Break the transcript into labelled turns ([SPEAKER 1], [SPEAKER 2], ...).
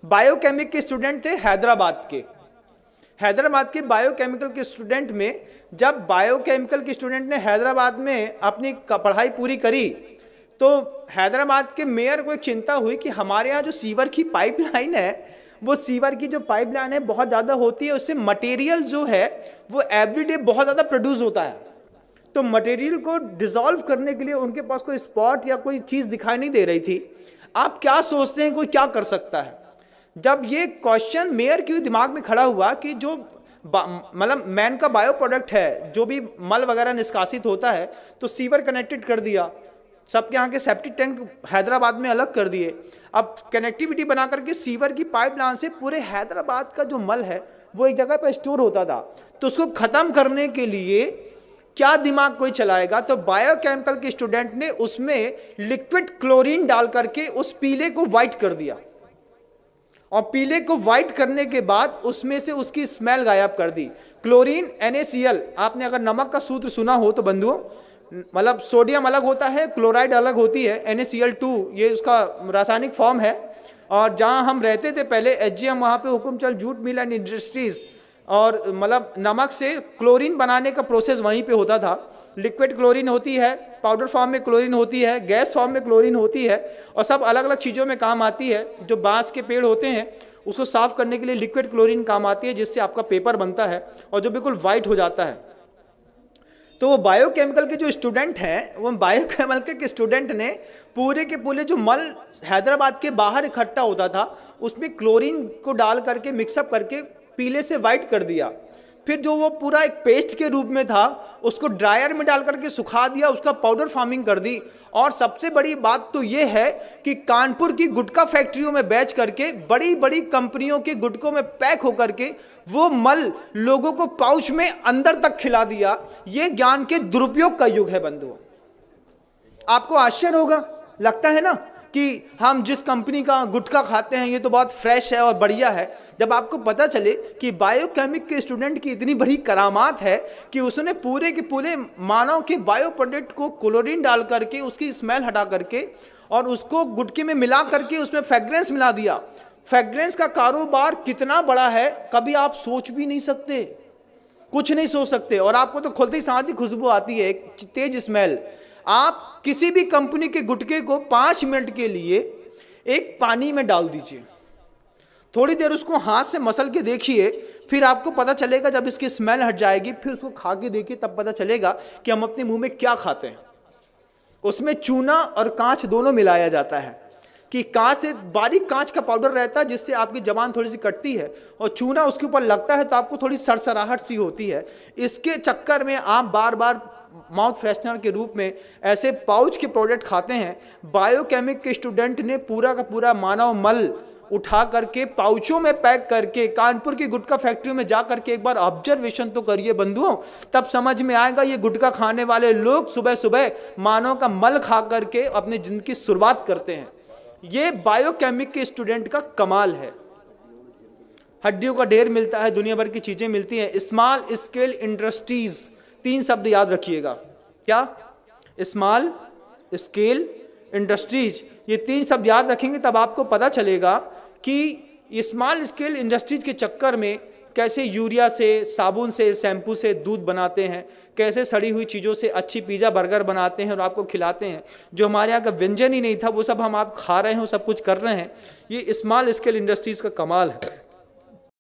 [SPEAKER 1] Biochemic के student थे हैदराबाद के बायोकेमिकल के स्टूडेंट में, जब बायोकेमिकल के स्टूडेंट ने हैदराबाद में अपनी पढ़ाई पूरी करी तो हैदराबाद के मेयर को एक चिंता हुई कि हमारे यहाँ जो सीवर की पाइपलाइन है, वो सीवर की जो पाइपलाइन है बहुत ज़्यादा होती है, उससे मटेरियल जो है वो एवरीडे बहुत ज़्यादा प्रोड्यूस होता है। तो मटेरियल को डिसॉल्व करने के लिए उनके पास कोई स्पॉट या कोई चीज़ दिखाई नहीं दे रही थी। आप क्या सोचते हैं कोई क्या कर सकता है? जब ये क्वेश्चन मेयर के दिमाग में खड़ा हुआ कि जो मतलब मैन का बायो प्रोडक्ट है, जो भी मल वगैरह निष्कासित होता है, तो सीवर कनेक्टेड कर दिया, सबके यहाँ के सेप्टिक टैंक हैदराबाद में अलग कर दिए। अब कनेक्टिविटी बना करके सीवर की पाइपलाइन से पूरे हैदराबाद का जो मल है वो एक जगह पर स्टोर होता था। तो उसको ख़त्म करने के लिए क्या दिमाग कोई चलाएगा? तो बायोकेमिकल के स्टूडेंट ने उसमें लिक्विड क्लोरीन डाल करके उस पीले को वाइट कर दिया, और पीले को वाइट करने के बाद उसमें से उसकी स्मेल गायब कर दी। क्लोरीन NaCl, आपने अगर नमक का सूत्र सुना हो तो बंधुओं, मतलब सोडियम अलग होता है, क्लोराइड अलग होती है, NaCl2 ये उसका रासायनिक फॉर्म है। और जहाँ हम रहते थे पहले HGM, वहाँ पे Hukumchand jute mill and industries, और मतलब नमक से क्लोरीन बनाने का प्रोसेस वहीं पे होता था। लिक्विड क्लोरीन होती है, पाउडर फॉर्म में क्लोरीन होती है, गैस फॉर्म में क्लोरीन होती है, और सब अलग अलग चीज़ों में काम आती है। जो बांस के पेड़ होते हैं उसको साफ़ करने के लिए लिक्विड क्लोरीन काम आती है, जिससे आपका पेपर बनता है और जो बिल्कुल वाइट हो जाता है। तो वो बायोकेमिकल के जो स्टूडेंट हैं, वो बायोकेमिकल के स्टूडेंट ने पूरे के पूरे जो मल हैदराबाद के बाहर इकट्ठा होता था उसमें क्लोरीन को डाल करके मिक्सअप करके पीले से वाइट कर दिया। फिर जो वो पूरा एक पेस्ट के रूप में था उसको ड्रायर में डाल करके सुखा दिया, उसका पाउडर फार्मिंग कर दी। और सबसे बड़ी बात तो ये है कि कानपुर की गुटखा फैक्ट्रियों में बेच करके बड़ी बड़ी कंपनियों के गुटकों में पैक होकर के वो मल लोगों को पाउच में अंदर तक खिला दिया। ये ज्ञान के दुरुपयोग का युग है बंधुओं। आपको आश्चर्य होगा, लगता है ना कि हम जिस कंपनी का गुटखा खाते हैं ये तो बहुत फ्रेश है और बढ़िया है। जब आपको पता चले कि बायोकेमिक के स्टूडेंट की इतनी बड़ी करामात है कि उसने पूरे के पूरे मानव के बायो प्रोडक्ट को क्लोरीन डाल करके उसकी स्मेल हटा करके और उसको गुटके में मिला करके उसमें फ्रेग्रेंस मिला दिया। फ्रेग्रेंस का कारोबार कितना बड़ा है कभी आप सोच भी नहीं सकते, कुछ नहीं सोच सकते। और आपको तो खुलते ही साथ ही खुशबू आती है, एक तेज स्मेल। आप किसी भी कंपनी के गुटके को 5 मिनट के लिए एक पानी में डाल दीजिए, थोड़ी देर उसको हाथ से मसल के देखिए, फिर आपको पता चलेगा, जब इसकी स्मेल हट जाएगी फिर उसको खा के देखिए, तब पता चलेगा कि हम अपने मुंह में क्या खाते हैं। उसमें चूना और कांच दोनों मिलाया जाता है कि कांच से बारीक कांच का पाउडर रहता है जिससे आपकी जबान थोड़ी सी कटती है, और चूना उसके ऊपर लगता है तो आपको थोड़ी सरसराहट सी होती है। इसके चक्कर में आप बार बार माउथ फ्रेशनर के रूप में ऐसे पाउच के प्रोडक्ट खाते हैं। बायोकेमिक के स्टूडेंट ने पूरा का पूरा मानव मल उठा करके पाउचों में पैक करके कानपुर की गुटखा फैक्ट्री में जा करके एक बार ऑब्जर्वेशन तो करिए बंधुओं, तब समझ में आएगा ये गुटखा खाने वाले लोग सुबह सुबह मानव का मल खा करके अपनी जिंदगी की शुरुआत करते हैं। ये बायोकेमिक के स्टूडेंट का कमाल है। हड्डियों का ढेर मिलता है, दुनिया भर की चीजें मिलती हैं। स्मॉल स्केल इंडस्ट्रीज, 3 शब्द याद रखिएगा। क्या? स्मॉल स्केल इंडस्ट्रीज, ये 3 शब्द याद रखेंगे तब आपको पता चलेगा कि स्मॉल स्केल इंडस्ट्रीज के चक्कर में कैसे यूरिया से, साबुन से, शैम्पू से दूध बनाते हैं, कैसे सड़ी हुई चीज़ों से अच्छी पिज़्ज़ा बर्गर बनाते हैं और आपको खिलाते हैं। जो हमारे यहाँ का व्यंजन ही नहीं था वो सब हम आप खा रहे हैं, वो सब कुछ कर रहे हैं। ये स्मॉल स्केल इंडस्ट्रीज़ का कमाल है।